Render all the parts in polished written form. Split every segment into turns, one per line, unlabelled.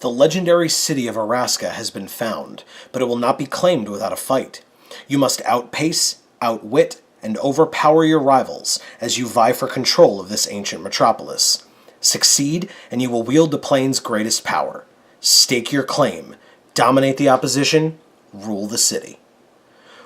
The legendary city of Araska has been found, but it will not be claimed without a fight. You must outpace, outwit, and overpower your rivals as you vie for control of this ancient metropolis. Succeed, and you will wield the plane's greatest power. Stake your claim, dominate the opposition, rule the city.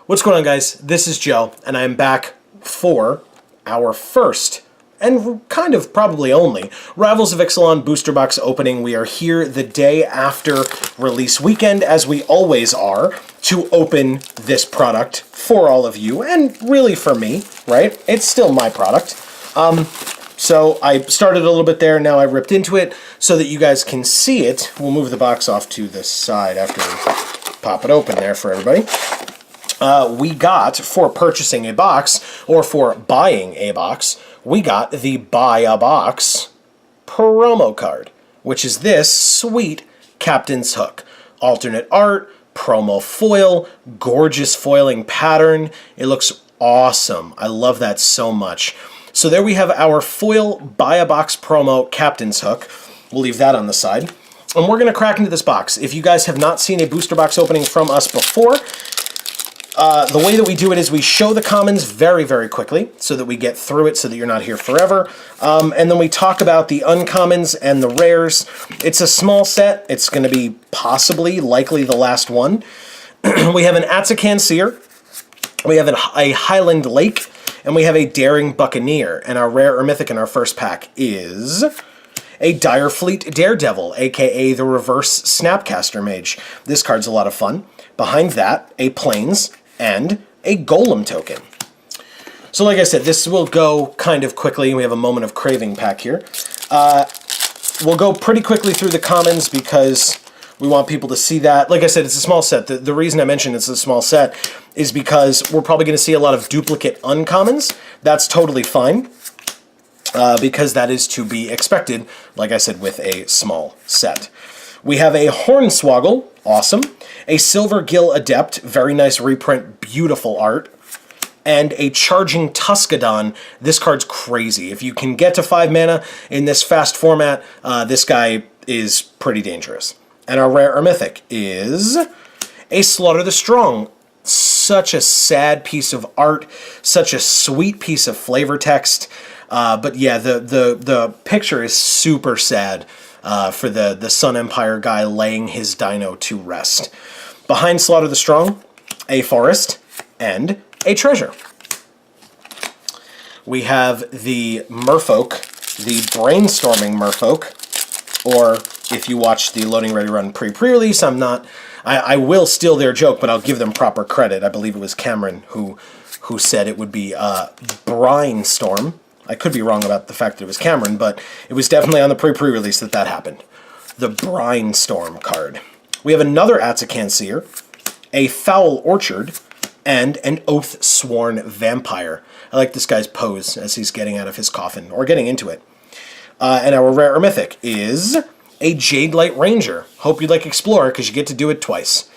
What's going on, guys? This is Joe, and I am back for our first, and kind of probably only, Rivals of Ixalan booster box opening. We are here the day after release weekend, as we always are, to open this product for all of you, and really for me, right? It's still my product. So I started a little bit there, now I ripped into it so that you guys can see it. We'll move the box off to the side after we pop it open there for everybody. We got, for purchasing a box, or for buying a box, we got the Buy a Box promo card, which is this sweet Captain's Hook. Alternate art, promo foil, gorgeous foiling pattern. It looks awesome. I love that so much. So there we have our foil Buy a Box promo Captain's Hook. We'll leave that on the side. And we're going to crack into this box. If you guys have not seen a booster box opening from us before, the way that we do it is we show the commons very, very quickly so that we get through it so that you're not here forever. And then we talk about the uncommons and the rares. It's a small set. It's going to be possibly, likely the last one. We have an Ixalan-Seer. We have a Highland Lake. And we have a Daring Buccaneer. And our rare or mythic in our first pack is a Direfleet Daredevil, aka the Reverse Snapcaster Mage. This card's a lot of fun. Behind that, a Plains and a Golem token. So like I said, this will go kind of quickly. We have a Moment of Craving pack here. We'll go pretty quickly through the commons because we want people to see that. Like I said, it's a small set. The reason I mentioned it's a small set is because we're probably going to see a lot of duplicate uncommons. That's totally fine because that is to be expected, like I said, with a small set. We have a Hornswoggle, awesome. A Silver Gill Adept, very nice reprint, beautiful art. And a Charging Tuscadon. This card's crazy. If you can get to 5 mana in this fast format, this guy is pretty dangerous. And our rare or mythic is a Slaughter the Strong. Such a sad piece of art, such a sweet piece of flavor text. But yeah, the picture is super sad for the Sun Empire guy laying his dino to rest. Behind Slaughter the Strong, a Forest and a Treasure. We have the Merfolk, the Brainstorming Merfolk, or if you watch the Loading Ready Run pre-release, I will steal their joke, but I'll give them proper credit. I believe it was Cameron who said it would be Brainstorm. I could be wrong about the fact that it was Cameron, but it was definitely on the pre-release that happened. The Brainstorm card. We have another Ixalan-Seer, a Foul Orchard, and an Oath-Sworn Vampire. I like this guy's pose as he's getting out of his coffin, or getting into it. And our rare or mythic is a Jadelight Ranger. Hope you like Explorer, because you get to do it twice.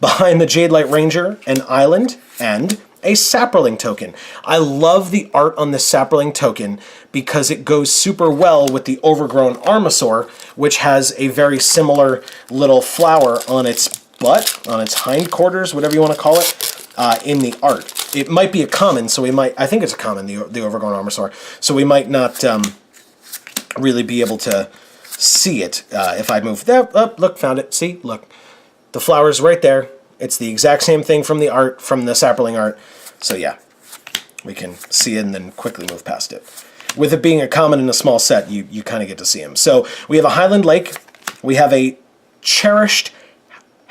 Behind the Jadelight Ranger, an Island, and a Saproling token. I love the art on the Saproling token because it goes super well with the Overgrown Armasaur, which has a very similar little flower on its butt, on its hindquarters, whatever you want to call it, in the art. It might be a common, so we might, I think it's a common, the Overgrown Armasaur, so we might not really be able to see it if I move that up. Look, found it. See, look, the flower's right there. It's the exact same thing from the art, from the Saproling art. So yeah, we can see it and then quickly move past it. With it being a common in a small set, you kind of get to see him. So we have a Highland Lake. We have a Cherished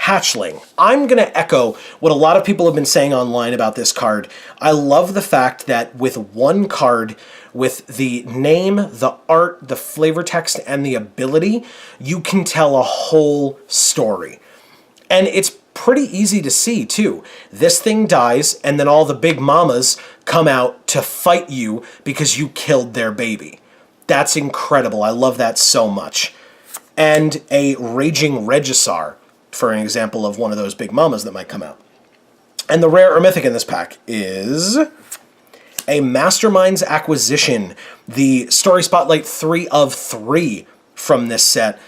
Hatchling. I'm going to echo what a lot of people have been saying online about this card. I love the fact that with one card, with the name, the art, the flavor text, and the ability, you can tell a whole story. And it's pretty easy to see, too. This thing dies, and then all the big mamas come out to fight you because you killed their baby. That's incredible. I love that so much. And a Raging Regisaur, for an example of one of those big mamas that might come out. And the rare or mythic in this pack is a Mastermind's Acquisition, the Story Spotlight 3 of 3 from this set.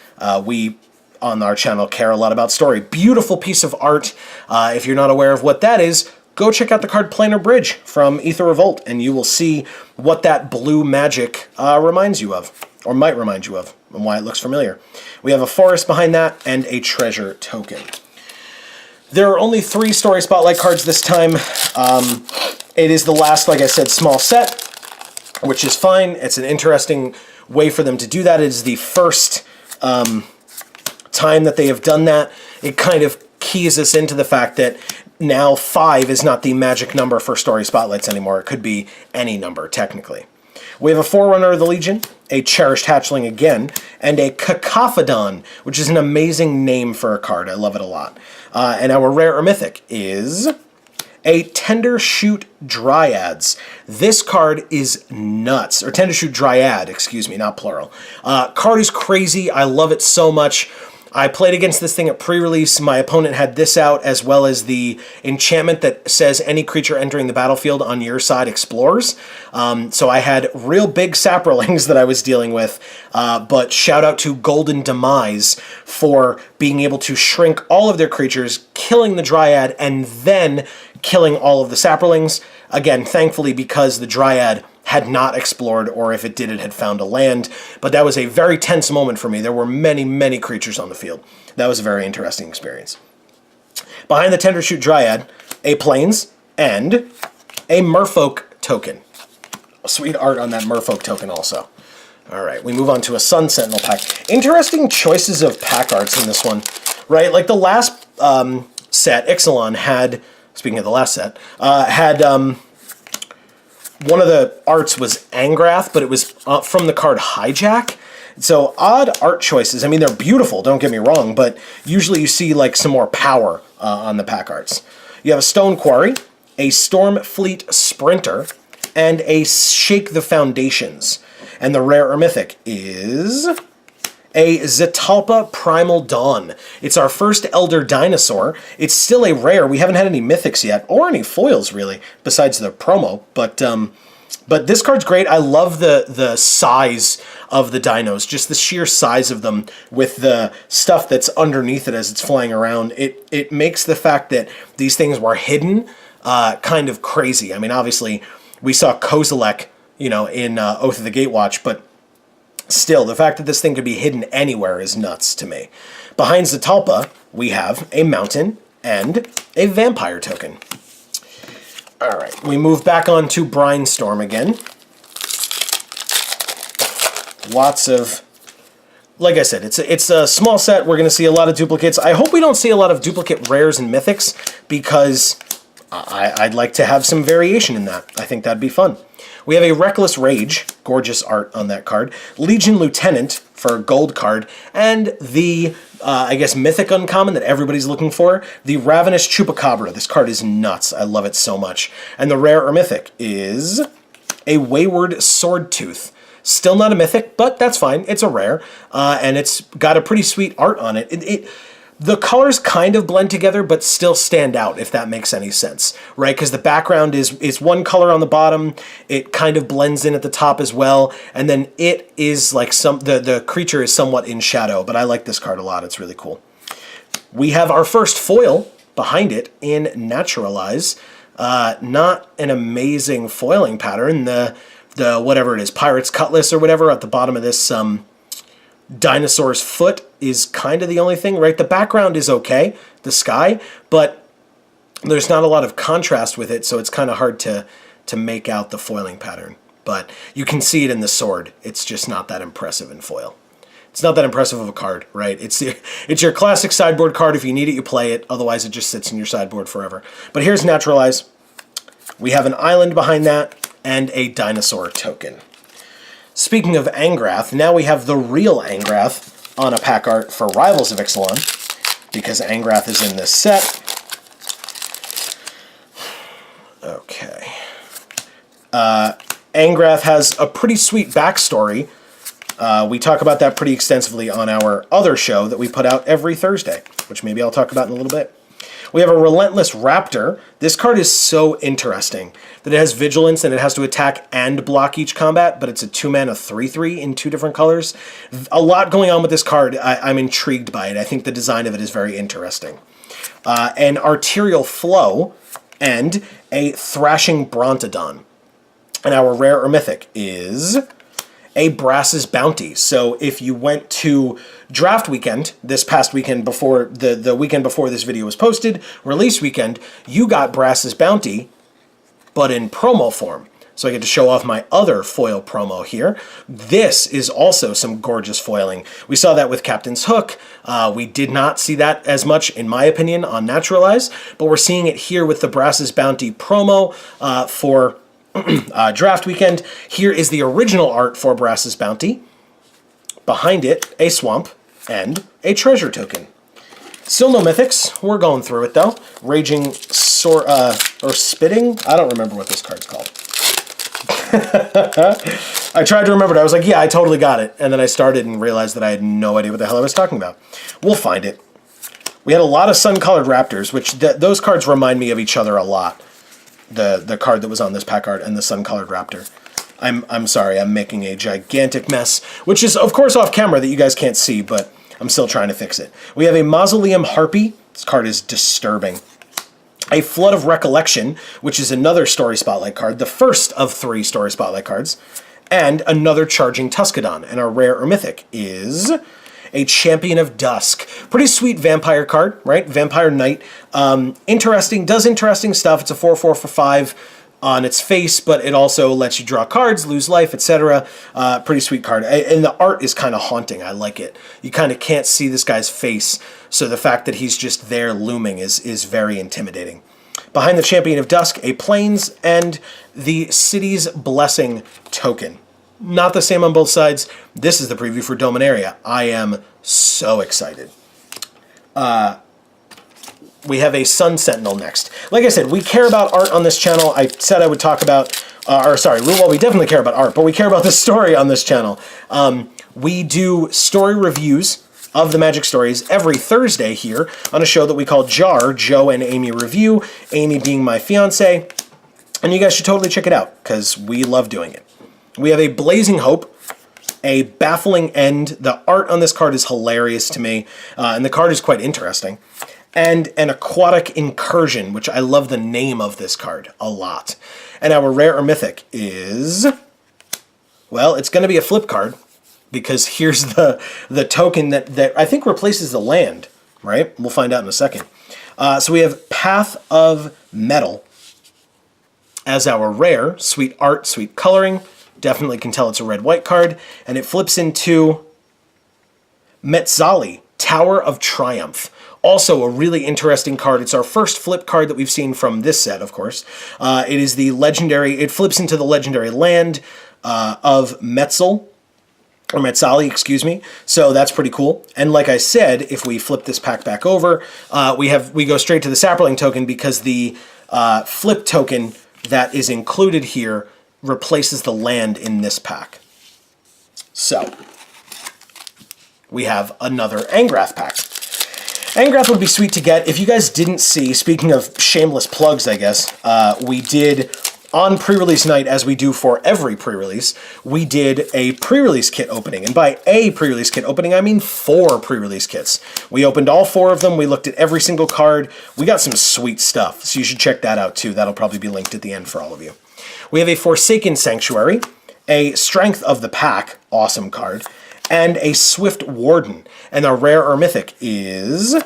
We on our channel care a lot about story. Beautiful piece of art. If you're not aware of what that is, go check out the card Planar Bridge from Aether Revolt, and you will see what that blue magic reminds you of, or might remind you of, and why it looks familiar. We have a forest behind that, and a treasure token. There are only 3 Story Spotlight cards this time. It is the last, like I said, small set, which is fine. It's an interesting way for them to do that. It is the first time that they have done that. It kind of keys us into the fact that now 5 is not the magic number for Story Spotlights anymore. It could be any number, technically. We have a Forerunner of the Legion, a Cherished Hatchling again, and a Cacophodon, which is an amazing name for a card. I love it a lot. And our rare or mythic is a Tender Shoot Dryads. This card is nuts. Or Tender Shoot Dryad, excuse me, not plural. Card is crazy. I love it so much. I played against this thing at pre-release. My opponent had this out, as well as the enchantment that says any creature entering the battlefield on your side explores. So I had real big saprolings that I was dealing with, but shout out to Golden Demise for being able to shrink all of their creatures, killing the Dryad, and then killing all of the saprolings. Again, thankfully, because the Dryad had not explored, or if it did, it had found a land. But that was a very tense moment for me. There were many, many creatures on the field. That was a very interesting experience. Behind the Tender Shoot Dryad, a Plains and a Merfolk token. Sweet art on that Merfolk token also. All right, we move on to a Sun Sentinel pack. Interesting choices of pack arts in this one, right? Like the last set, Ixalan had, speaking of the last set, had... one of the arts was Angrath, but it was from the card Hijack. So odd art choices. I mean, they're beautiful, don't get me wrong, but usually you see like some more power on the pack arts. You have a Stone Quarry, a Stormfleet Sprinter, and a Shake the Foundations. And the rare or mythic is a Zetalpa Primal Dawn. It's our first Elder Dinosaur. It's still a rare. We haven't had any mythics yet, or any foils, really, besides the promo. But this card's great. I love the size of the dinos, just the sheer size of them with the stuff that's underneath it as it's flying around. It makes the fact that these things were hidden kind of crazy. I mean, obviously, we saw Kozilek, in Oath of the Gatewatch, but still, the fact that this thing could be hidden anywhere is nuts to me. Behind Zetalpa, we have a Mountain and a Vampire token. All right, we move back on to Brinestorm again. Lots of... Like I said, it's a small set. We're going to see a lot of duplicates. I hope we don't see a lot of duplicate rares and mythics, because I'd like to have some variation in that. I think that'd be fun. We have a Reckless Rage, gorgeous art on that card, Legion Lieutenant for a gold card, and the, I guess, mythic uncommon that everybody's looking for, the Ravenous Chupacabra. This card is nuts. I love it so much. And the rare or mythic is a Wayward Swordtooth. Still not a mythic, but that's fine. It's a rare, and it's got a pretty sweet art on it. The colors kind of blend together, but still stand out, if that makes any sense, right? Because the background is one color on the bottom, it kind of blends in at the top as well, and then it is like the creature is somewhat in shadow, but I like this card a lot. It's really cool. We have our first foil behind it in Naturalize. Not an amazing foiling pattern. The whatever it is, Pirate's Cutlass or whatever at the bottom of this dinosaur's foot is kind of the only thing, right? The background is okay, the sky, but there's not a lot of contrast with it, so it's kind of hard to make out the foiling pattern. But you can see it in the sword. It's just not that impressive in foil. It's not that impressive of a card, right? It's your classic sideboard card. If you need it, you play it. Otherwise, it just sits in your sideboard forever. But here's Naturalize. We have an island behind that and a dinosaur token. Speaking of Angrath, now we have the real Angrath on a pack art for Rivals of Ixalan, because Angrath is in this set. Okay. Angrath has a pretty sweet backstory. We talk about that pretty extensively on our other show that we put out every Thursday, which maybe I'll talk about in a little bit. We have a Relentless Raptor. This card is so interesting that it has Vigilance and it has to attack and block each combat, but it's a 2-mana 3/3 in 2 different colors. A lot going on with this card. I'm intrigued by it. I think the design of it is very interesting. An Arterial Flow and a Thrashing Brontodon. And our rare or mythic is a Brass's Bounty. So if you went to draft weekend, this past weekend before, the weekend before this video was posted, release weekend, you got Brass's Bounty, but in promo form. So I get to show off my other foil promo here. This is also some gorgeous foiling. We saw that with Captain's Hook. We did not see that as much, in my opinion, on Naturalize, but we're seeing it here with the Brass's Bounty promo for draft weekend. Here is the original art for Brass's Bounty. Behind it, a Swamp and a Treasure Token. Still no mythics. We're going through it though. Raging or Spitting. I don't remember what this card's called. I tried to remember it. I was like, yeah, I totally got it. And then I started and realized that I had no idea what the hell I was talking about. We'll find it. We had a lot of Sun-Colored Raptors, which those cards remind me of each other a lot. The card that was on this pack art and the Sun-Colored Raptor. I'm sorry, I'm making a gigantic mess, which is, of course, off camera that you guys can't see, but I'm still trying to fix it. We have a Mausoleum Harpy. This card is disturbing. A Flood of Recollection, which is another Story Spotlight card, the first of 3 Story Spotlight cards, and another Charging Tuscadon. And our rare or mythic is a Champion of Dusk. Pretty sweet vampire card, right? Vampire Knight. Interesting, does interesting stuff. It's a 4/4 for 5 on its face, but it also lets you draw cards, lose life, etc. Pretty sweet card. And the art is kind of haunting. I like it. You kind of can't see this guy's face, so the fact that he's just there looming is very intimidating. Behind the Champion of Dusk, a Plains and the City's Blessing token. Not the same on both sides. This is the preview for Dominaria. I am so excited. We have a Sun Sentinel next. Like I said, we care about art on this channel. I said I would talk about, well, we definitely care about art, but we care about the story on this channel. We do story reviews of the Magic stories every Thursday here on a show that we call JAR, Joe and Amy Review, Amy being my fiance. And you guys should totally check it out, because we love doing it. We have a Blazing Hope, a Baffling End. The art on this card is hilarious to me, and the card is quite interesting. And an Aquatic Incursion, which I love the name of this card a lot. And our rare or mythic is, well, it's going to be a flip card, because here's the token that I think replaces the land, right? We'll find out in a second. So we have Path of Metal as our rare. Sweet art, sweet coloring. Definitely can tell it's a red-white card. And it flips into Metzali, Tower of Triumph. Also a really interesting card. It's our first flip card that we've seen from this set, of course. It is the legendary, it flips into the legendary land of Metzal, or Metzali, excuse me. So that's pretty cool. And like I said, if we flip this pack back over, we go straight to the Sapperling token, because the flip token that is included here replaces the land in this pack. So we have another Angrath pack. Angrath would be sweet to get. If you guys didn't see, speaking of shameless plugs, I guess, we did on pre-release night, as we do for every pre-release, we did a pre-release kit opening. And by a pre-release kit opening, I mean 4 pre-release kits. We opened all 4 of them. We looked at every single card. We got some sweet stuff, so you should check that out too. That'll probably be linked at the end for all of you. We have a Forsaken Sanctuary, a Strength of the Pack, awesome card, and a Swift Warden. And our rare or mythic is...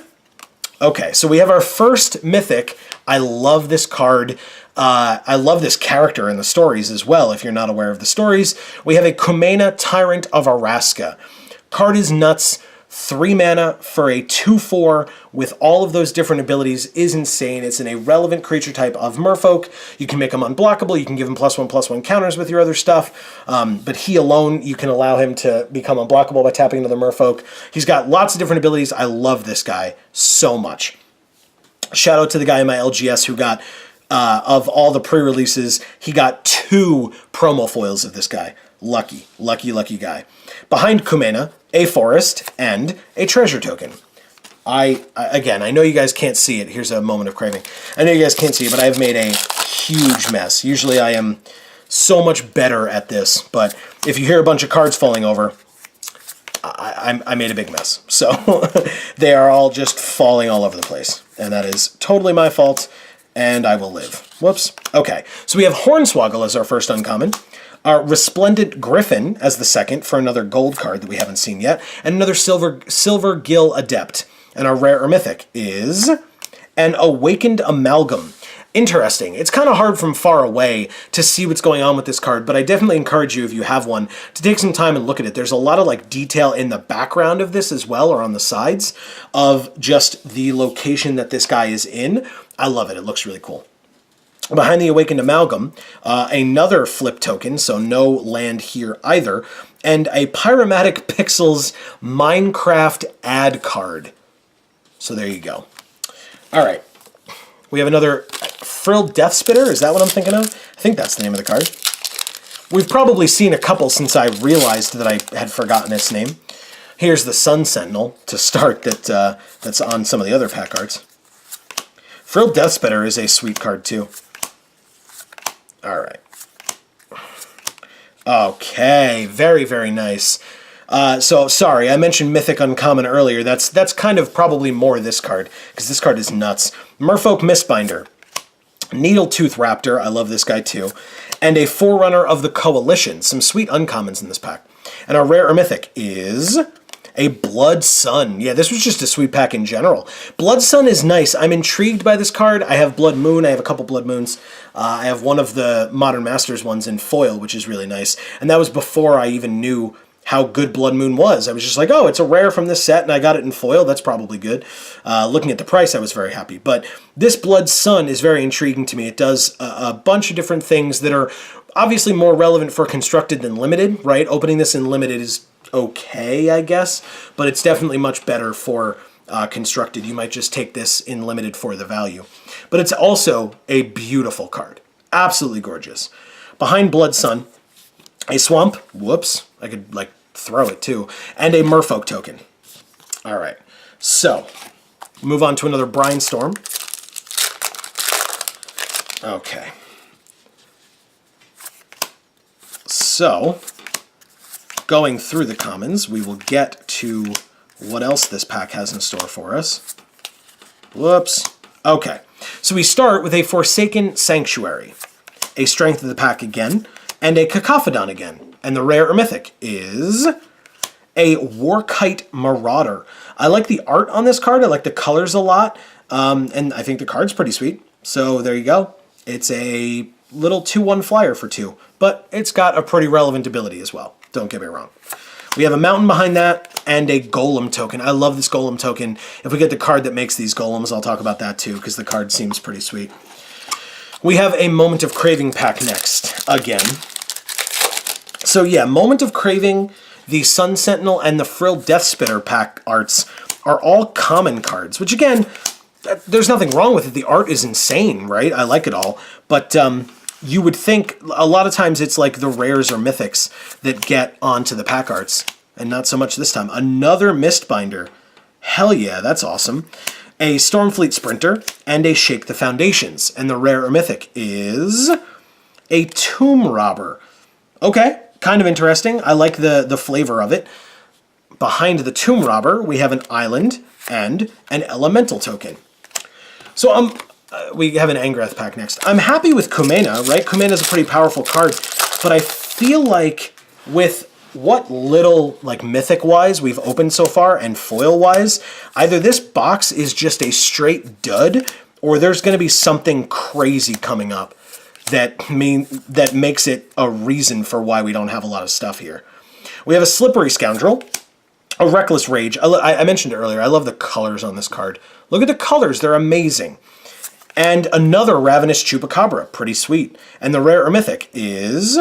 Okay, so we have our first mythic. I love this card. I love this character in the stories as well, if you're not aware of the stories. We have a Kumena, Tyrant of Araska. Card is nuts. 3 mana for a 2/4 with all of those different abilities is insane. It's an irrelevant creature type of Merfolk. You can make him unblockable. You can give him +1/+1 counters with your other stuff. But he alone, you can allow him to become unblockable by tapping another Merfolk. He's got lots of different abilities. I love this guy so much. Shout out to the guy in my LGS who got, of all the pre-releases, he got 2 promo foils of this guy. Lucky, lucky, lucky guy. Behind Kumena, a Forest and a Treasure token. Again, I know you guys can't see it. Here's a moment of craving. I know you guys can't see it, but I've made a huge mess. Usually I am so much better at this, but if you hear a bunch of cards falling over, I made a big mess. So they are all just falling all over the place. And that is totally my fault, and I will live. Whoops. Okay, so we have Hornswoggle as our first uncommon. Our Resplendent Griffin as the second for another gold card that we haven't seen yet. And another Silver Gill Adept. And our rare or mythic is an Awakened Amalgam. Interesting. It's kind of hard from far away to see what's going on with this card, but I definitely encourage you, if you have one, to take some time and look at it. There's a lot of like detail in the background of this as well, or on the sides, of just the location that this guy is in. I love it. It looks really cool. Behind the Awakened Amalgam, another flip token, so no land here either, and a Pyromatic Pixels Minecraft ad card. So there you go. All right. We have another Frilled Death Spitter. Is that what I'm thinking of? I think that's the name of the card. We've probably seen a couple since I realized that I had forgotten its name. Here's the Sun Sentinel to start that's on some of the other pack cards. Frilled Death Spitter is a sweet card too. All right. Okay, very, very nice. So, sorry, I mentioned Mythic Uncommon earlier. That's kind of probably more this card, because this card is nuts. Merfolk Mistbinder. Needletooth Raptor, I love this guy too. And a Forerunner of the Coalition. Some sweet uncommons in this pack. And our rare or mythic is a Blood Sun. Yeah, this was just a sweet pack in general. Blood Sun is nice. I'm intrigued by this card. I have Blood Moon. I have a couple Blood Moons. I have one of the Modern Masters ones in foil, which is really nice. And that was before I even knew how good Blood Moon was. I was just like, oh, it's a rare from this set, and I got it in foil. That's probably good. Looking at the price, I was very happy. But this Blood Sun is very intriguing to me. It does a bunch of different things that are obviously more relevant for Constructed than Limited, right? Opening this in Limited is okay, I guess, but it's definitely much better for Constructed. You might just take this in Limited for the value. But it's also a beautiful card. Absolutely gorgeous. Behind Blood Sun, a Swamp. Whoops. I could, like, throw it, too. And a Merfolk token. All right. So, move on to another Brainstorm. Okay. So, going through the commons, we will get to what else this pack has in store for us. Whoops. Okay. So we start with a Forsaken Sanctuary, a Strength of the Pack again, and a Cacophodon again. And the rare or mythic is a Warkite Marauder. I like the art on this card. I like the colors a lot. And I think the card's pretty sweet. So there you go. It's a little 2/1 flyer for 2. But it's got a pretty relevant ability as well. Don't get me wrong. We have a Mountain behind that and a Golem token. I love this Golem token. If we get the card that makes these Golems, I'll talk about that too, because the card seems pretty sweet. We have a Moment of Craving pack next, again. So yeah, Moment of Craving, the Sun Sentinel, and the Frilled Death Spitter pack arts are all common cards, which again, there's nothing wrong with it. The art is insane, right? I like it all. But you would think a lot of times it's like the rares or mythics that get onto the pack arts, and not so much this time. Another Mistbinder. Hell yeah, that's awesome. A Stormfleet Sprinter, and a Shake the Foundations. And the rare or mythic is a Tomb Robber. Okay, kind of interesting. I like the flavor of it. Behind the Tomb Robber, we have an Island and an Elemental token. So we have an Angrath pack next. I'm happy with Kumena, right? Kumena is a pretty powerful card, but I feel like with what little, like, mythic-wise we've opened so far and foil-wise, either this box is just a straight dud, or there's going to be something crazy coming up that makes it a reason for why we don't have a lot of stuff here. We have a Slippery Scoundrel, a Reckless Rage. I mentioned it earlier, I love the colors on this card. Look at the colors, they're amazing. And another Ravenous Chupacabra, pretty sweet. And the rare or mythic is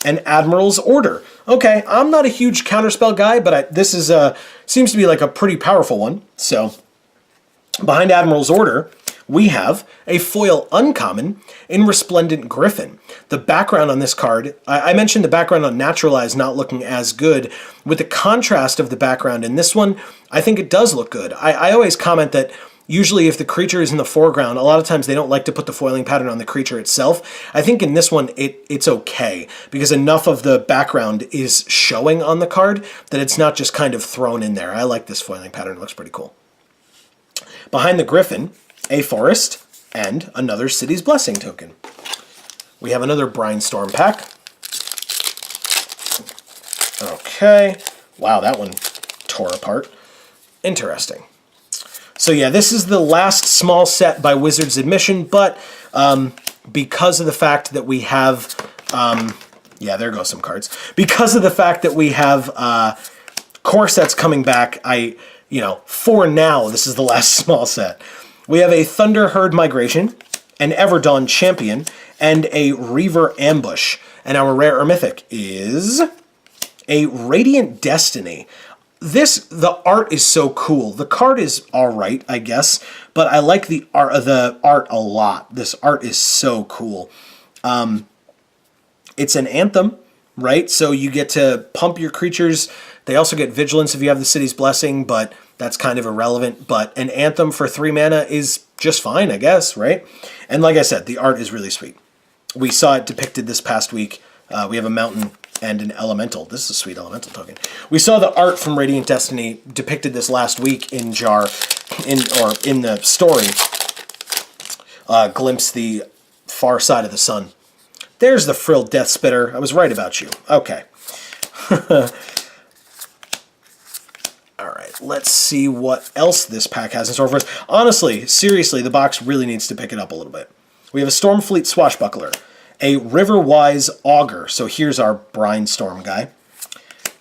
an Admiral's Order. Okay, I'm not a huge counterspell guy, but this is seems to be like a pretty powerful one. So, behind Admiral's Order, we have a foil uncommon in Resplendent Griffin. The background on this card, I mentioned the background on Naturalize not looking as good. With the contrast of the background in this one, I think it does look good. I always comment that usually if the creature is in the foreground, a lot of times they don't like to put the foiling pattern on the creature itself. I think in this one, it's okay, because enough of the background is showing on the card that it's not just kind of thrown in there. I like this foiling pattern. It looks pretty cool. Behind the Griffin, a forest, and another City's Blessing token. We have another Brainstorm pack. Okay. Wow, that one tore apart. Interesting. So yeah, this is the last small set by Wizards admission, but because of the fact that we have... yeah, there go some cards. Because of the fact that we have core sets coming back, for now, this is the last small set. We have a Thunderherd Migration, an Everdawn Champion, and a Reaver Ambush. And our rare or mythic is a Radiant Destiny. The art is so cool. The card is alright, I guess, but I like the art a lot. This art is so cool. It's an Anthem, right? So you get to pump your creatures. They also get Vigilance if you have the City's Blessing, but that's kind of irrelevant. But an Anthem for 3 mana is just fine, I guess, right? And like I said, the art is really sweet. We saw it depicted this past week. We have a mountain and an elemental. This is a sweet elemental token. We saw the art from Radiant Destiny depicted this last week in the story. Glimpse the far side of the sun. There's the Frilled Death Spitter. I was right about you. Okay. Alright, let's see what else this pack has in store for us. Honestly, seriously, the box really needs to pick it up a little bit. We have a Stormfleet Swashbuckler, a Riverwise Augur, so here's our Brainstorm guy,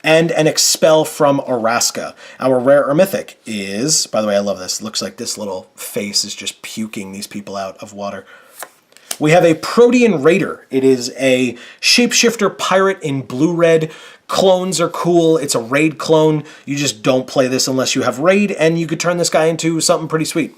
and an Expel from Araska. Our rare or mythic is, by the way, I love this. It looks like this little face is just puking these people out of water. We have a Protean Raider. It is a shapeshifter pirate in blue-red. Clones are cool. It's a raid clone. You just don't play this unless you have raid, and you could turn this guy into something pretty sweet.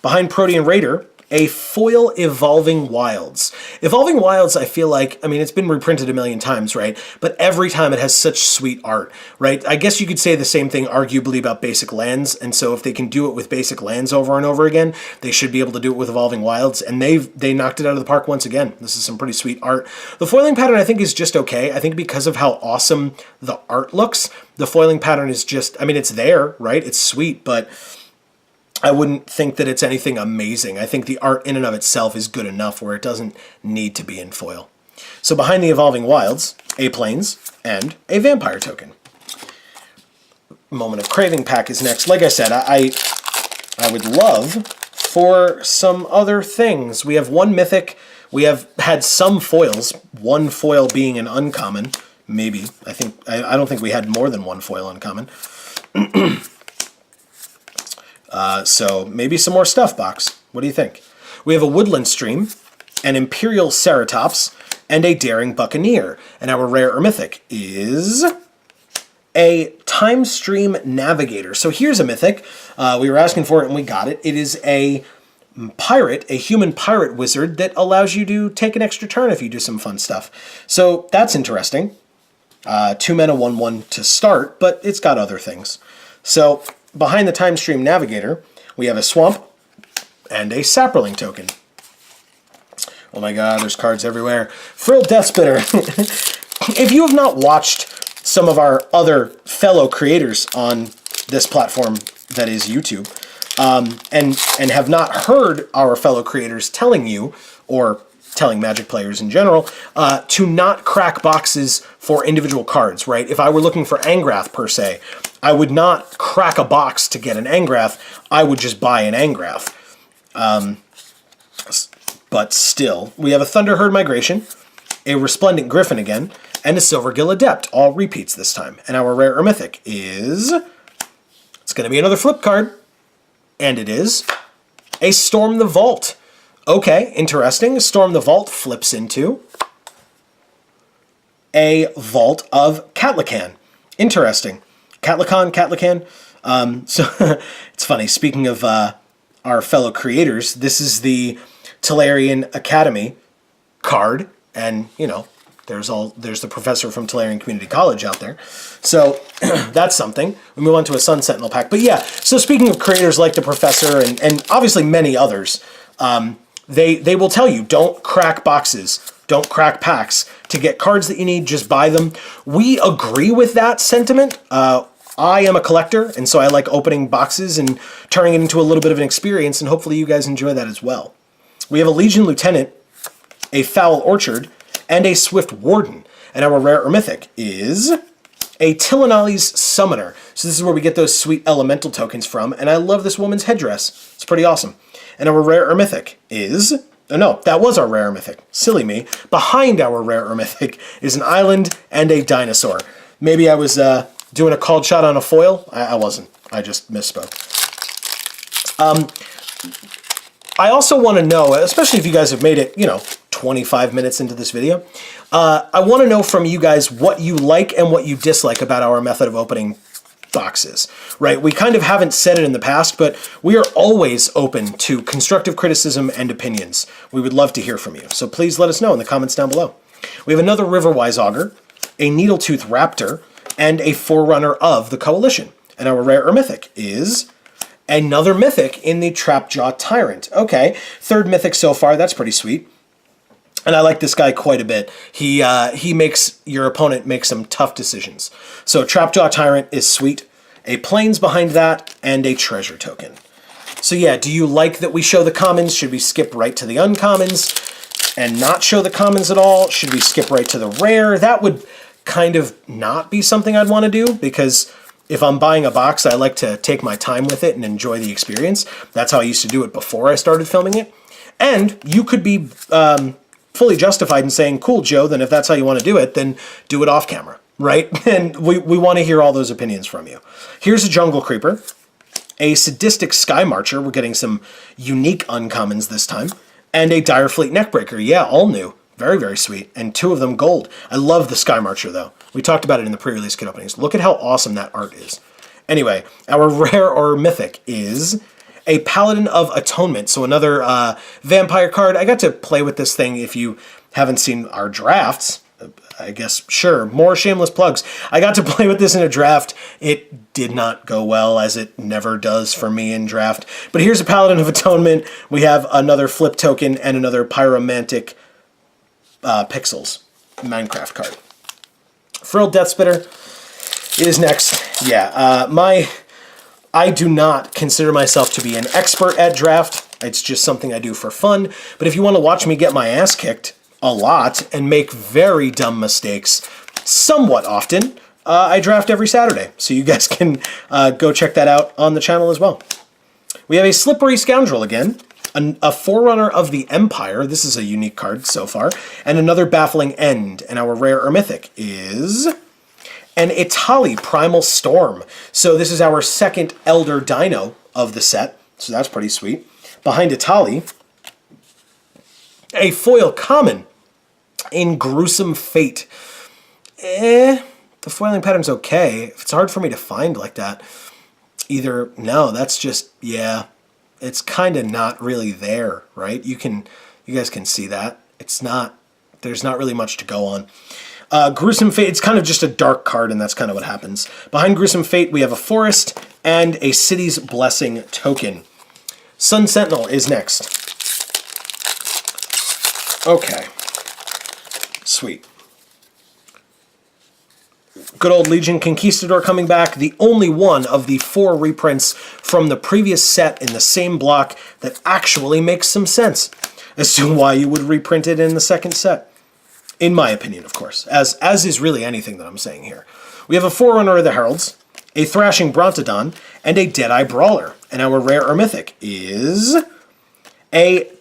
Behind Protean Raider, a foil Evolving Wilds. Evolving Wilds, I feel like, it's been reprinted a million times, right? But every time it has such sweet art, right? I guess you could say the same thing arguably about Basic Lands, and so if they can do it with Basic Lands over and over again, they should be able to do it with Evolving Wilds, and they knocked it out of the park once again. This is some pretty sweet art. The foiling pattern, I think, is just okay. I think because of how awesome the art looks, the foiling pattern is just, it's there, right? It's sweet, but I wouldn't think that it's anything amazing. I think the art in and of itself is good enough where it doesn't need to be in foil. So behind the Evolving Wilds, a Plains, and a Vampire token. Moment of Craving pack is next. Like I said, I would love for some other things. We have one mythic. We have had some foils, one foil being an uncommon, maybe. I don't think we had more than one foil uncommon. So maybe some more stuff, box. What do you think? We have a Woodland Stream, an Imperial Ceratops, and a Daring Buccaneer. And our rare or mythic is a Time Stream Navigator. So here's a mythic. We were asking for it and we got it. It is a pirate, a human pirate wizard that allows you to take an extra turn if you do some fun stuff. So that's interesting. 2 mana, 1/1 to start, but it's got other things. So behind the Time Stream Navigator, we have a Swamp and a Saproling token. Oh my god, there's cards everywhere. Frilled Death Spitter. If you have not watched some of our other fellow creators on this platform that is YouTube, and have not heard our fellow creators telling you, or telling Magic players in general, to not crack boxes for individual cards, right? If I were looking for Angrath, per se, I would not crack a box to get an Angrath. I would just buy an Angrath. But still, we have a Thunderherd Migration, a Resplendent Griffin again, and a Silvergill Adept. All repeats this time. And our rare or mythic is... It's going to be another flip card. And it is a Storm the Vault. Okay, interesting. Storm the Vault flips into a Vault of Catlacan. Interesting. Catlacan. So it's funny. Speaking of our fellow creators, this is the Tolarian Academy card, and you know, there's the professor from Tolarian Community College out there, so that's something. We move on to a Sun Sentinel pack, but yeah. So speaking of creators like the professor and obviously many others, they will tell you, don't crack boxes, don't crack packs. To get cards that you need, just buy them. We agree with that sentiment. I am a collector, and so I like opening boxes and turning it into a little bit of an experience, and hopefully you guys enjoy that as well. We have a Legion Lieutenant, a Foul Orchard, and a Swift Warden. And our rare or mythic is a Tillinali's Summoner. So this is where we get those sweet elemental tokens from, and I love this woman's headdress. It's pretty awesome. And our rare or mythic is... Oh no, that was our rare or mythic. Silly me. Behind our rare or mythic is an island and a dinosaur. Maybe I was doing a called shot on a foil. I wasn't. I just misspoke. I also want to know, especially if you guys have made it, 25 minutes into this video, I want to know from you guys what you like and what you dislike about our method of opening boxes, right? We kind of haven't said it in the past, but we are always open to constructive criticism and opinions. We would love to hear from you. So please let us know in the comments down below. We have another Riverwise Augur, a Needletooth Raptor, and a Forerunner of the Coalition. And our rare or mythic is another mythic in the Trapjaw Tyrant. Okay, third mythic so far. That's pretty sweet. And I like this guy quite a bit. He makes your opponent make some tough decisions. So Trapjaw Tyrant is sweet. A Plains behind that, and a treasure token. So yeah, do you like that we show the commons? Should we skip right to the uncommons and not show the commons at all? Should we skip right to the rare? That would kind of not be something I'd want to do, because if I'm buying a box, I like to take my time with it and enjoy the experience. That's how I used to do it before I started filming it. And you could be fully justified in saying, cool, Joe, then if that's how you want to do it, then do it off camera, right? And we want to hear all those opinions from you. Here's a Jungle Creeper, a Sadistic Sky Marcher. We're getting some unique uncommons this time. And a Direfleet Neckbreaker. Yeah, all new. Very, very sweet. And two of them gold. I love the Sky Marcher, though. We talked about it in the pre-release kit openings. Look at how awesome that art is. Anyway, our rare or mythic is a Paladin of Atonement. So another vampire card. I got to play with this thing. If you haven't seen our drafts, I guess, sure, more shameless plugs. I got to play with this in a draft. It did not go well, as it never does for me in draft. But here's a Paladin of Atonement. We have another flip token and another Pyromantic Pixels Minecraft card. Frilled Deathspitter is next. Yeah, I do not consider myself to be an expert at draft. It's just something I do for fun. But if you want to watch me get my ass kicked a lot and make very dumb mistakes somewhat often, I draft every Saturday. So you guys can go check that out on the channel as well. We have a Slippery Scoundrel again, a Forerunner of the Empire. This is a unique card so far. And another Baffling End. And our rare or mythic is an Itali Primal Storm. So this is our second Elder Dino of the set. So that's pretty sweet. Behind Itali, a foil common in Gruesome Fate. The foiling pattern's okay. It's hard for me to find like that. No, that's just, yeah, it's kind of not really there, right? You guys can see that. There's not really much to go on. Gruesome Fate, it's kind of just a dark card, and that's kind of what happens. Behind Gruesome Fate, we have a Forest and a City's Blessing token. Sun Sentinel is next. Okay. Sweet. Good old Legion Conquistador coming back. The only one of the 4 reprints from the previous set in the same block that actually makes some sense as to why you would reprint it in the second set. In my opinion, of course, as is really anything that I'm saying here. We have a Forerunner of the Heralds, a Thrashing Brontodon, and a Deadeye Brawler. And our rare or mythic is a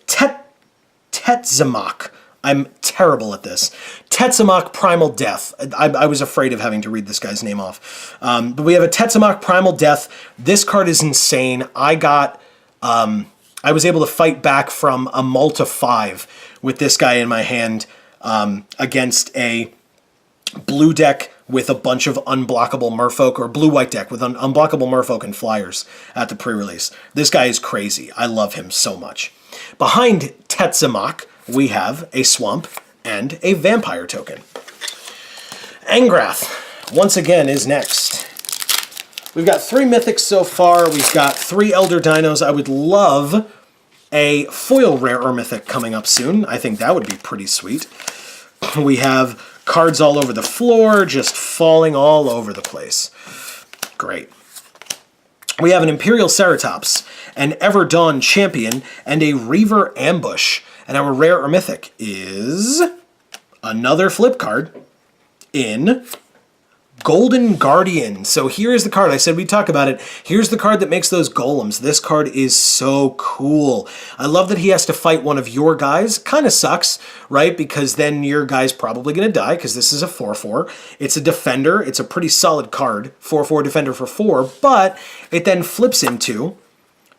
Tetzamach. I'm terrible at this. Tetzamach Primal Death. I was afraid of having to read this guy's name off. But we have a Tetzamach Primal Death. This card is insane. I was able to fight back from a Mull to 5 with this guy in my hand against a blue deck with a bunch of unblockable merfolk, or blue-white deck with unblockable merfolk and flyers at the pre-release. This guy is crazy. I love him so much. Behind Tetzamak, we have a swamp and a vampire token. Angrath, once again, is next. We've got 3 mythics so far. We've got 3 elder dinos. I would love a foil rare or mythic coming up soon. I think that would be pretty sweet. We have cards all over the floor, just falling all over the place. Great. We have an Imperial Ceratops, an Everdawn Champion, and a Reaver Ambush. And our rare or mythic is another flip card in Golden Guardian. So here is the card. I said we'd talk about it. Here's the card that makes those golems. This card is so cool. I love that he has to fight one of your guys. Kind of sucks, right? Because then your guy's probably going to die because this is a 4/4. It's a defender. It's a pretty solid card. 4/4 defender for 4. But it then flips into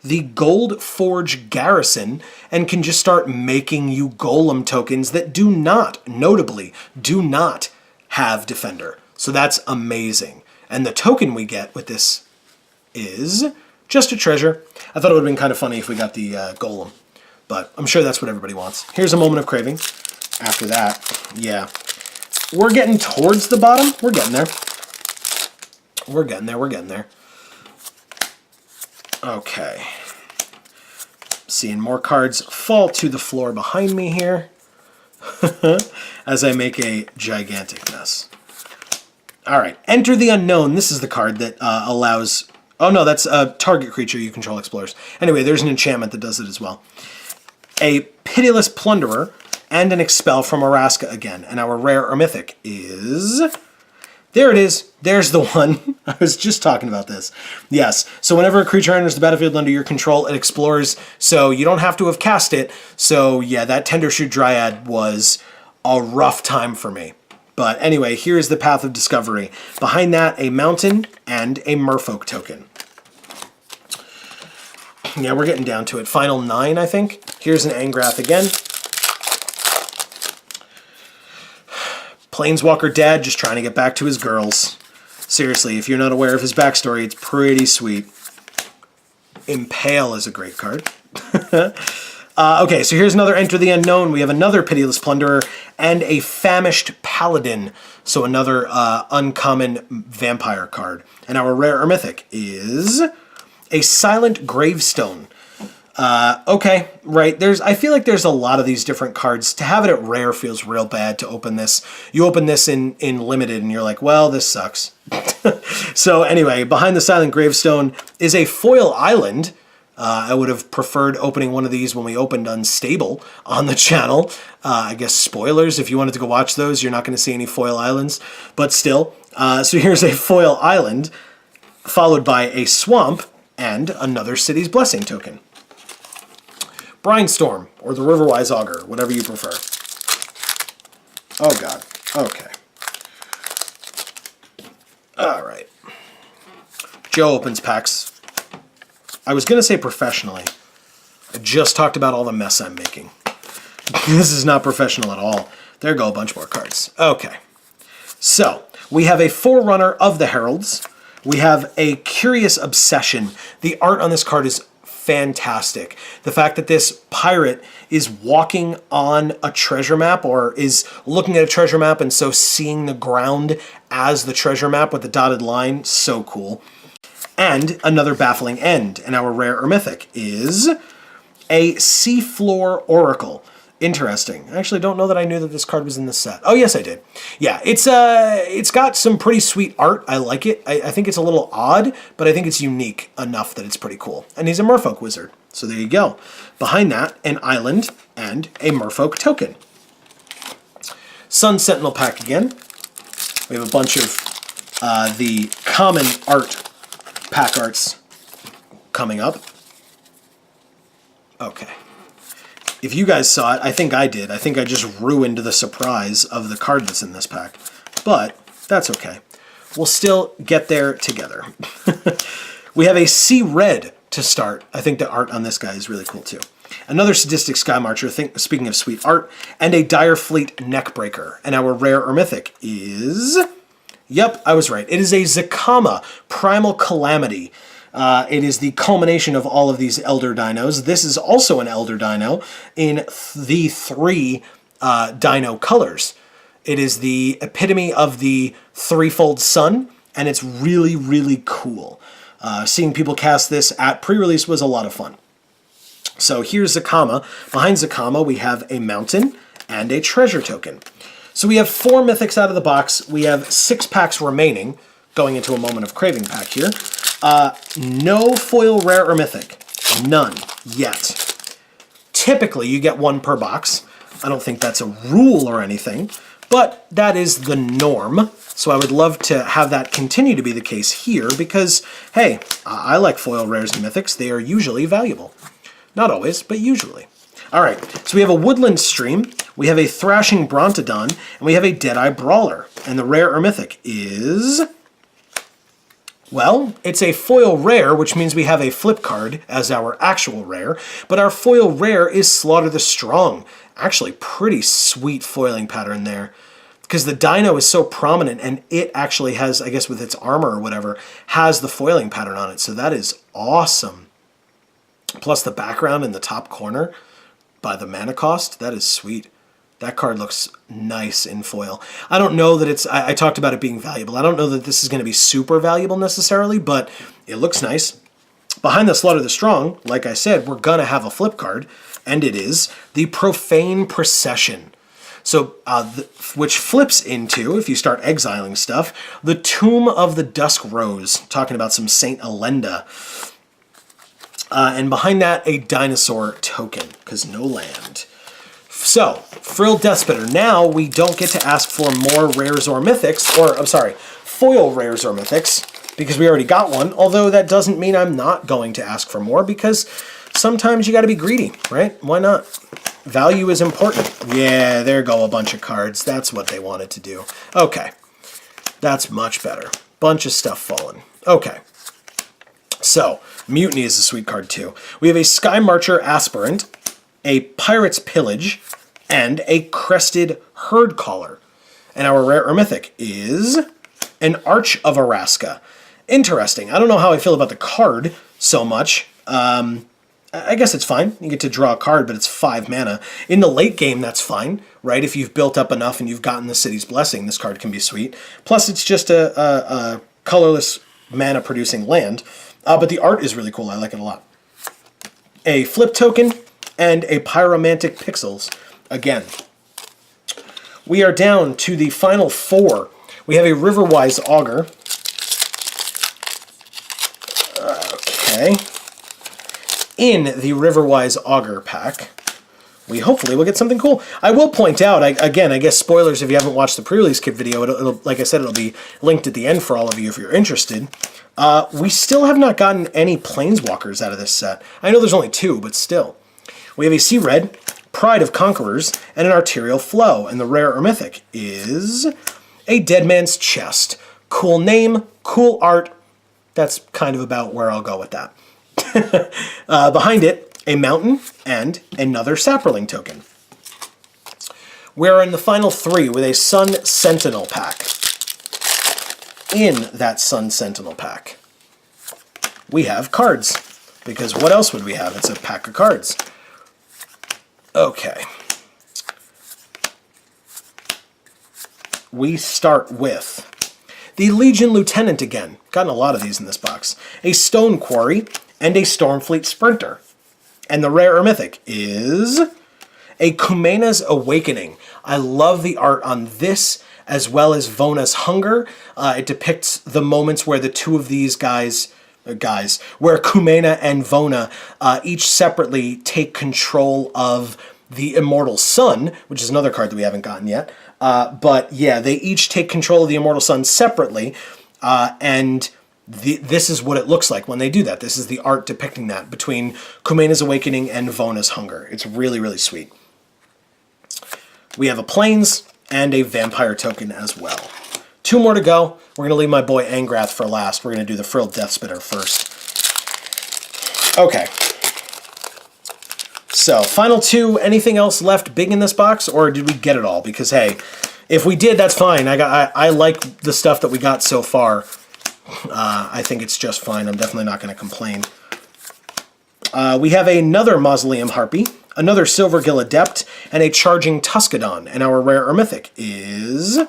the Gold Forge Garrison and can just start making you golem tokens that do not, notably, do not have defender. So that's amazing. And the token we get with this is just a treasure. I thought it would have been kind of funny if we got the golem, but I'm sure that's what everybody wants. Here's a moment of craving. After that, yeah. We're getting towards the bottom. We're getting there. We're getting there. We're getting there. Okay. Seeing more cards fall to the floor behind me here as I make a gigantic mess. All right, Enter the Unknown. This is the card that allows... Oh, no, that's a target creature you control explores. Anyway, there's an enchantment that does it as well. A Pitiless Plunderer and an Expel from Araska again. And our rare or mythic is... There it is. There's the one. I was just talking about this. Yes. So whenever a creature enters the battlefield under your control, it explores. So you don't have to have cast it. So yeah, that Tender Shoot Dryad was a rough time for me. But anyway, here's the Path of Discovery. Behind that, a mountain and a merfolk token. Yeah, we're getting down to it. Final 9, I think. Here's an Angrath again. Planeswalker Dad just trying to get back to his girls. Seriously, if you're not aware of his backstory, it's pretty sweet. Impale is a great card. Okay, so here's another Enter the Unknown. We have another Pitiless Plunderer and a Famished Paladin. So another uncommon vampire card. And our rare or mythic is a Silent Gravestone. Okay, right. I feel like there's a lot of these different cards. To have it at rare feels real bad to open this. You open this in limited and you're like, well, this sucks. So anyway, behind the Silent Gravestone is a foil island. I would have preferred opening one of these when we opened Unstable on the channel. I guess spoilers, if you wanted to go watch those, you're not going to see any foil islands. But still, so here's a foil island, followed by a swamp and another City's Blessing token. Brinestorm, or the Riverwise Augur, whatever you prefer. Oh god, okay. Alright. Joe opens packs. I was going to say professionally. I just talked about all the mess I'm making. This is not professional at all. There go a bunch more cards. Okay. So, we have a Forerunner of the Heralds. We have a Curious Obsession. The art on this card is fantastic. The fact that this pirate is walking on a treasure map, or is looking at a treasure map and so seeing the ground as the treasure map with the dotted line, so cool. And another Baffling End. And our rare or mythic is a Seafloor Oracle. Interesting. I actually don't know that I knew that this card was in this set. Oh, yes, I did. Yeah, it's got some pretty sweet art. I like it. I think it's a little odd, but I think it's unique enough that it's pretty cool. And he's a Merfolk Wizard. So there you go. Behind that, an island and a Merfolk token. Sun Sentinel pack again. We have a bunch of the common art pack arts coming up. Okay. If you guys saw it, I think I did. I think I just ruined the surprise of the card that's in this pack. But that's okay. We'll still get there together. We have a Sea Red to start. I think the art on this guy is really cool too. Another Sadistic Sky Marcher, speaking of sweet art, and a Dire Fleet Neckbreaker. And our rare or mythic is Yep, I was right. It is a Zakama Primal Calamity. It is the culmination of all of these Elder Dinos. This is also an Elder Dino in the 3 Dino colors. It is the epitome of the threefold sun, and it's really, really cool. Seeing people cast this at pre-release was a lot of fun. So here's Zakama. Behind Zakama, we have a mountain and a treasure token. So we have 4 mythics out of the box. We have 6 packs remaining, going into a moment of craving pack here. No foil rare or mythic. None yet. Typically, you get 1 per box. I don't think that's a rule or anything, but that is the norm. So I would love to have that continue to be the case here because, hey, I like foil rares and mythics. They are usually valuable. Not always, but usually. All right, so we have a Woodland Stream, we have a Thrashing Brontodon, and we have a Deadeye Brawler. And the rare or mythic is... well, it's a foil rare, which means we have a flip card as our actual rare, but our foil rare is Slaughter the Strong. Actually, pretty sweet foiling pattern there. Because the dino is so prominent, and it actually has, I guess with its armor or whatever, has the foiling pattern on it. So that is awesome. Plus the background in the top corner by the mana cost, that is sweet. That card looks nice in foil. I don't know that it's... I talked about it being valuable. I don't know that this is going to be super valuable necessarily, but it looks nice. Behind the Slaughter the Strong, like I said, we're going to have a flip card, and it is the Profane Procession. So, which flips into, if you start exiling stuff, the Tomb of the Dusk Rose, talking about some Saint Elenda. And behind that, a dinosaur token, because no land. So, Frill Deathspitter. Now we don't get to ask for more rares or mythics, or, I'm sorry, foil rares or mythics, because we already got one, although that doesn't mean I'm not going to ask for more, because sometimes you got to be greedy, right? Why not? Value is important. Yeah, there go a bunch of cards. That's what they wanted to do. Okay, that's much better. Bunch of stuff fallen. Okay. So, Mutiny is a sweet card too. We have a Sky Marcher Aspirant, a Pirate's Pillage, and a Crested Herd Caller. And our rare or mythic is an Arch of Araska. Interesting. I don't know how I feel about the card so much. I guess it's fine. You get to draw a card, but it's 5 mana. In the late game, that's fine, right? If you've built up enough and you've gotten the City's Blessing, this card can be sweet. Plus, it's just a colorless mana-producing land. But the art is really cool. I like it a lot. A flip token and a Pyromantic Pixels. Again, we are down to the final 4. We have a Riverwise Augur. Okay. In the Riverwise Augur pack, we hopefully will get something cool. I will point out, again, I guess spoilers if you haven't watched the pre-release kit video, it'll, like I said, it'll be linked at the end for all of you if you're interested. We still have not gotten any Planeswalkers out of this set. I know there's only 2, but still. We have a Sea Red, Pride of Conquerors, and an Arterial Flow, and the rare or mythic is a Dead Man's Chest. Cool name, cool art. That's kind of about where I'll go with that. Behind it, a mountain and another Saproling token. We're in the final 3 with a Sun Sentinel pack. In that Sun Sentinel pack, we have cards. Because what else would we have? It's a pack of cards. Okay. We start with the Legion Lieutenant again. Gotten a lot of these in this box. A Stone Quarry and a Stormfleet Sprinter. And the rare or mythic is a Kumena's Awakening. I love the art on this as well as Vona's Hunger. It depicts the moments where the two of these guys, where Kumena and Vona each separately take control of the Immortal Sun, which is another card that we haven't gotten yet. But yeah, they each take control of the Immortal Sun separately, and this is what it looks like when they do that. This is the art depicting that between Kumena's Awakening and Vona's Hunger. It's really, really sweet. We have a Plains and a Vampire token as well. 2 more to go. We're going to leave my boy Angrath for last. We're going to do the Frilled Deathspitter first. Okay. So, final 2. Anything else left big in this box, or did we get it all? Because, hey, If we did, that's fine. I like the stuff that we got so far. I think it's just fine. I'm definitely not going to complain. We have another Mausoleum Harpy, another Silvergill Adept, and a Charging Tuscadon. And our rare or mythic is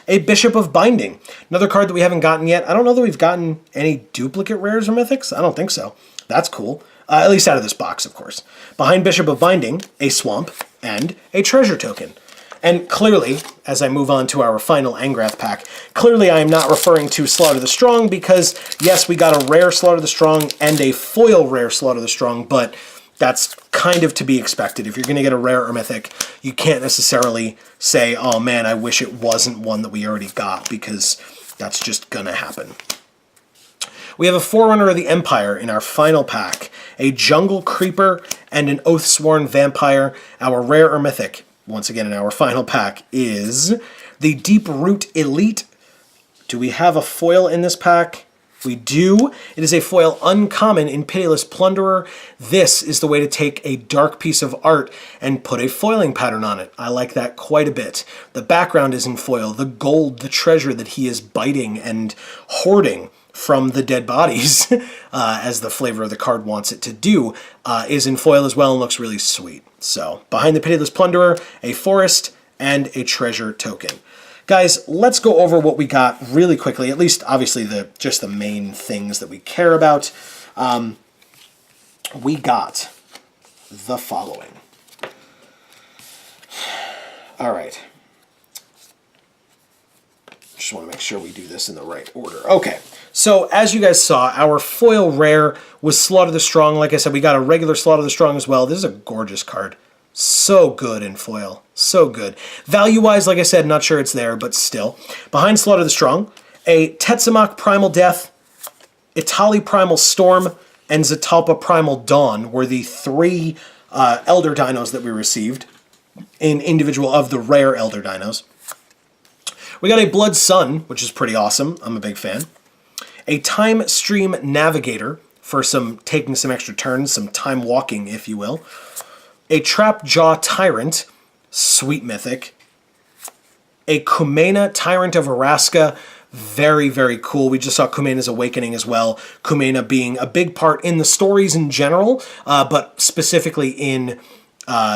a Bishop of Binding. Another card that we haven't gotten yet. I don't know that we've gotten any duplicate rares or mythics. I don't think so. That's cool. At least out of this box, of course. Behind Bishop of Binding, a Swamp, and a Treasure Token. And clearly, as I move on to our final Angrath pack, clearly I am not referring to Slaughter the Strong because, yes, we got a rare Slaughter the Strong and a foil rare Slaughter the Strong, but that's kind of to be expected. If you're going to get a rare or mythic, you can't necessarily say, oh man, I wish it wasn't one that we already got, because that's just going to happen. We have a Forerunner of the Empire in our final pack, a Jungle Creeper, and an Oathsworn Vampire. Our rare or mythic, once again in our final pack, is the Deep Root Elite. Do we have a foil in this pack? We do. It is a foil uncommon in Pitiless Plunderer. This is the way to take a dark piece of art and put a foiling pattern on it. I like that quite a bit. The background is in foil. The gold, the treasure that he is biting and hoarding from the dead bodies, as the flavor of the card wants it to do, is in foil as well and looks really sweet. So, behind the Pitiless Plunderer, a Forest, and a Treasure Token. Guys, let's go over what we got really quickly, at least, obviously, just the main things that we care about. We got the following. All right. Just want to make sure we do this in the right order. Okay, so as you guys saw, our foil rare was Slaughter the Strong. Like I said, we got a regular Slaughter the Strong as well. This is a gorgeous card. So good in foil. So good. Value-wise, like I said, not sure it's there, but still. Behind Slaughter the Strong, a Tetsamok Primal Death, Itali Primal Storm, and Zatalpa Primal Dawn were the three Elder Dinos that we received in individual of the rare Elder Dinos. We got a Blood Sun, which is pretty awesome. I'm a big fan. A Time Stream Navigator for taking some extra turns, some time walking, if you will. A Trapjaw Tyrant, sweet mythic. A Kumena Tyrant of Araska, very, very cool. We just saw Kumena's Awakening as well. Kumena being a big part in the stories in general, but specifically in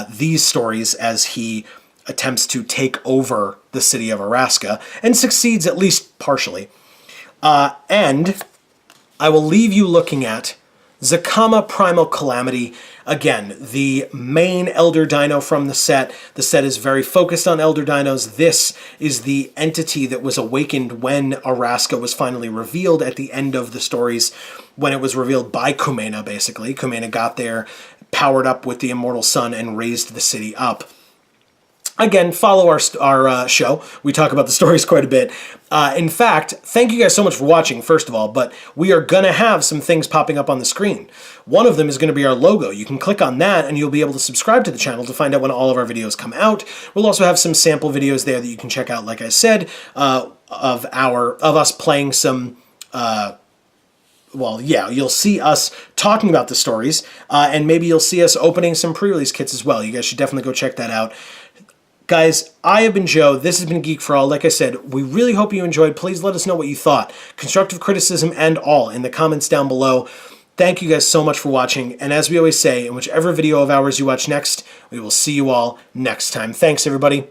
these stories as he attempts to take over the city of Araska, and succeeds at least partially. And I will leave you looking at Zakama Primal Calamity. Again, the main Elder Dino from the set. The set is very focused on Elder Dinos. This is the entity that was awakened when Araska was finally revealed at the end of the stories, when it was revealed by Kumena, basically. Kumena got there, powered up with the Immortal Sun, and raised the city up. Again, follow our show. We talk about the stories quite a bit. In fact, thank you guys so much for watching, first of all, but we are going to have some things popping up on the screen. One of them is going to be our logo. You can click on that and you'll be able to subscribe to the channel to find out when all of our videos come out. We'll also have some sample videos there that you can check out, like I said, of us playing some... well, yeah, you'll see us talking about the stories, and maybe you'll see us opening some pre-release kits as well. You guys should definitely go check that out. Guys, I have been Joe. This has been Geek for All. Like I said, we really hope you enjoyed. Please let us know what you thought. Constructive criticism and all in the comments down below. Thank you guys so much for watching. And as we always say, in whichever video of ours you watch next, we will see you all next time. Thanks, everybody.